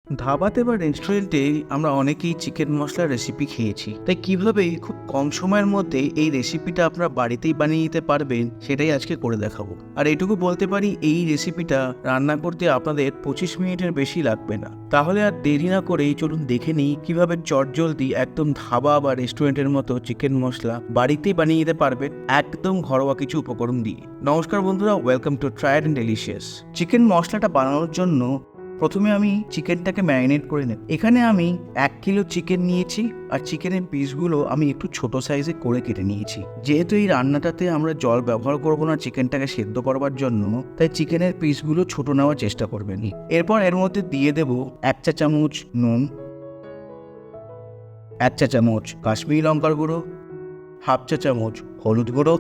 ধাবাতে বা রেস্টুরেন্টে আমরা অনেকেই চিকেন মশলার রেসিপি খেয়েছি, তাই কিভাবে খুব কম সময়ের মধ্যে এই রেসিপিটা আপনারা বাড়িতেই বানিয়ে নিতে পারবেন সেটাই আজকে করে দেখাবো। আর এটুকু বলতে পারি, এই রেসিপিটা রান্না করতে আপনাদের 25 মিনিটের বেশি লাগবে না। তাহলে আর দেরি না করেই চলুন দেখে নিই কিভাবে চটজলদি একদম ধাবা বা রেস্টুরেন্টের মতো চিকেন মশলা বাড়িতেই বানিয়ে নিতে পারবেন একদম ঘরোয়া কিছু উপকরণ দিয়ে। নমস্কার বন্ধুরা, welcome to tried and delicious. Chicken মশলাটা বানানোর জন্য প্রথমে আমি চিকেনটাকে ম্যারিনেট করে নেব। এখানে আমি 1 কিলো চিকেন নিয়েছি, আর চিকেনের পিসগুলো আমি একটু ছোট সাইজে করে কেটে নিয়েছি। যেহেতু এই রান্নাটাতে আমরা জল ব্যবহার করব না চিকেনটাকে সেদ্ধ করবার জন্য, তাই চিকেনের পিসগুলো ছোট নেওয়ার চেষ্টা করবেন। এরপর এর মধ্যে দিয়ে দেব 1 চা চামচ নুন, 1 চা চামচ কাশ্মীরি লঙ্কার গুঁড়ো, 1/2 চা চামচ হলুদ গুঁড়ো,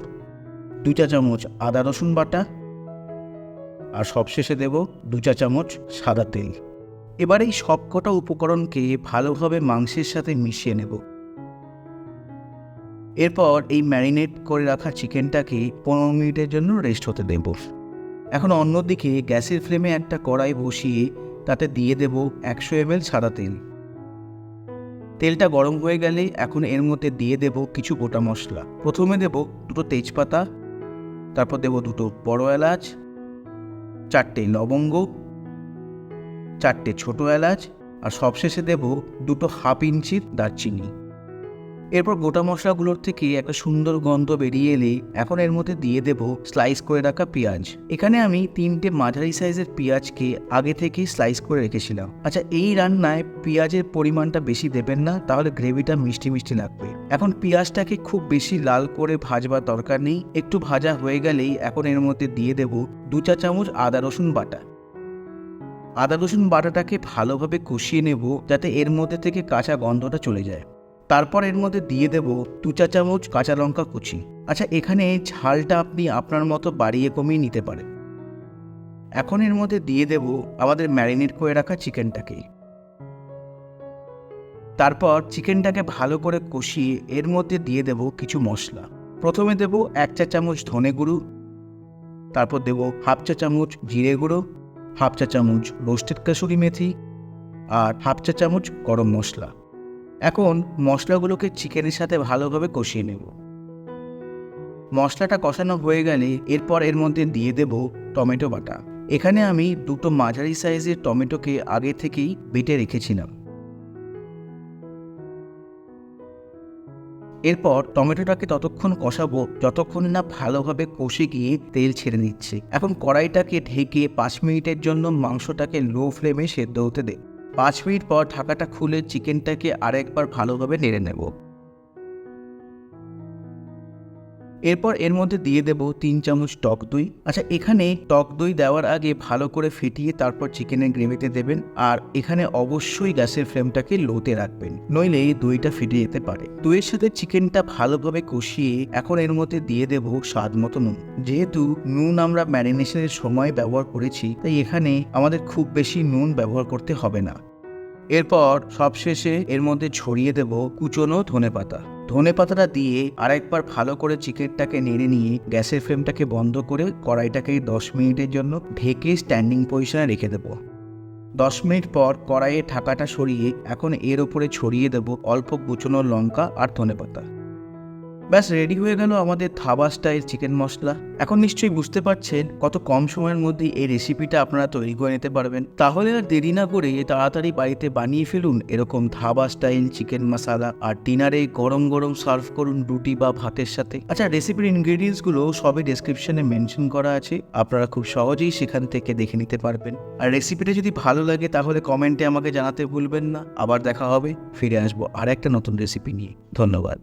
2 চা চামচ আদা রসুন বাটা, আর সবশেষে দেব 2 চা চামচ সাদা তেল। এবার এই সবকটা উপকরণকে ভালোভাবে মাংসের সাথে মিশিয়ে নেব। এরপর এই ম্যারিনেট করে রাখা চিকেনটাকে 15 মিনিটের জন্য রেস্ট হতে দেব। এখন অন্যদিকে গ্যাসের ফ্লেমে একটা কড়াই বসিয়ে তাতে দিয়ে দেব 100 ml সাদা তেল। তেলটা গরম হয়ে গেলে এখন এর মধ্যে দিয়ে দেব কিছু গোটা মশলা। প্রথমে দেব 2টো তেজপাতা, তারপর দেব 2টো বড় এলাচ, 4টে লবঙ্গ, 4টে ছোট এলাচ, আর সবশেষে দেব 2টো 1/2 ইঞ্চির দারচিনি। এরপর গোটা মশলাগুলোর থেকে একটা সুন্দর গন্ধ বেরিয়ে এলে এখন এর মধ্যে দিয়ে দেব স্লাইস করে রাখা পেঁয়াজ। এখানে আমি 3টে মাঝারি সাইজের পেঁয়াজকে আগে থেকেই স্লাইস করে রেখেছিলাম। আচ্ছা, এই রান্নায় পেঁয়াজের পরিমাণটা বেশি দেবেন না, তাহলে গ্রেভিটা মিষ্টি মিষ্টি লাগবে। এখন পেঁয়াজটাকে খুব বেশি লাল করে ভাজবার দরকার নেই, একটু ভাজা হয়ে গেলেই এখন এর মধ্যে দিয়ে দেব 2 চা চামচ আদা রসুন বাটা। আদা রসুন বাটাটাকে ভালোভাবে কষিয়ে নেব যাতে এর মধ্যে থেকে কাঁচা গন্ধটা চলে যায়। তারপর এর মধ্যে দিয়ে দেব 2 চা চামচ কাঁচা লঙ্কা কুচি। আচ্ছা, এখানে ঝালটা আপনি আপনার মতো বাড়িয়ে কমিয়ে নিতে পারেন। এখন এর মধ্যে দিয়ে দেব আমাদের ম্যারিনেট করে রাখা চিকেনটাকে। তারপর চিকেনটাকে ভালো করে কষিয়ে এর মধ্যে দিয়ে দেব কিছু মশলা। প্রথমে দেব 1 চা চামচ ধনে গুঁড়ো, তারপর দেব 1/2 চা চামচ জিরে গুঁড়ো, 1/2 চা চামচ রোস্টেড কাসুরি মেথি, আর 1/2 চা চামচ গরম মশলা। এখন মশলাগুলোকে চিকেনের সাথে ভালোভাবে কষিয়ে নেব। মশলাটা কষানো হয়ে গেলে এরপর এর মধ্যে দিয়ে দেব টমেটো বাটা। এখানে আমি 2টো মাঝারি সাইজের টমেটোকে আগে থেকেই বেটে রেখেছিলাম। এরপর টমেটোটাকে ততক্ষণ কষাবো যতক্ষণ না ভালোভাবে কষে গিয়ে তেল ছেড়ে দিচ্ছে। এখন কড়াইটাকে ঢেকে 5 মিনিটের জন্য মাংসটাকে লো ফ্লেমে সেদ্ধ হতে দেব। 5 মিনিট পর ঢাকাটা খুলে চিকেনটাকে আরেকবার ভালোভাবে নেড়ে নেব। এরপর এর মধ্যে দিয়ে দেব 3 চামচ টক দই। আচ্ছা, এখানে টক দই দেওয়ার আগে ভালো করে ফেটিয়ে তারপর চিকেনের গ্রেভিতে দেবেন, আর এখানে অবশ্যই গ্যাসের ফ্লেমটাকে লোতে রাখবেন, নইলে দইটা ফেটে যেতে পারে। দইয়ের সাথে চিকেনটা ভালোভাবে কষিয়ে এখন এর মধ্যে দিয়ে দেব স্বাদ মতো নুন। যেহেতু নুন আমরা ম্যারিনেশনের সময় ব্যবহার করেছি, তাই এখানে আমাদের খুব বেশি নুন ব্যবহার করতে হবে না। এরপর সবশেষে এর মধ্যে ছড়িয়ে দেব কুচনো ধনেপাতা। ধনেপাতাটা দিয়ে আরেকবার ভালো করে চিকেনটাকে নেড়ে নিয়ে গ্যাসের ফ্লেমটাকে বন্ধ করে কড়াইটাকে 10 মিনিটের জন্য ঢেকে স্ট্যান্ডিং পজিশনে রেখে দেব। 10 মিনিট পর কড়াইয়ে ঢাকাটা সরিয়ে এখন এর উপরে ছড়িয়ে দেব অল্প কুচনো লঙ্কা আর ধনেপাতা। ব্যাস, রেডি হয়ে গেল আমাদের ধাবা স্টাইল চিকেন মশলা। এখন নিশ্চয়ই বুঝতে পারছেন কত কম সময়ের মধ্যে এই রেসিপিটা আপনারা তৈরি করে নিতে পারবেন। তাহলে আর দেরি না করে তাড়াতাড়ি বাড়িতে বানিয়ে ফেলুন এরকম ধাবা স্টাইল চিকেন মশলা, আর ডিনারে গরম গরম সার্ভ করুন রুটি বা ভাতের সাথে। আচ্ছা, রেসিপির ইনগ্রেডিয়েন্টসগুলো সবই ডেসক্রিপশনে মেনশন করা আছে, আপনারা খুব সহজেই সেখান থেকে দেখে নিতে পারবেন। আর রেসিপিটা যদি ভালো লাগে তাহলে কমেন্টে আমাকে জানাতে ভুলবেন না। আবার দেখা হবে, ফিরে আসবো আর একটা নতুন রেসিপি নিয়ে। ধন্যবাদ।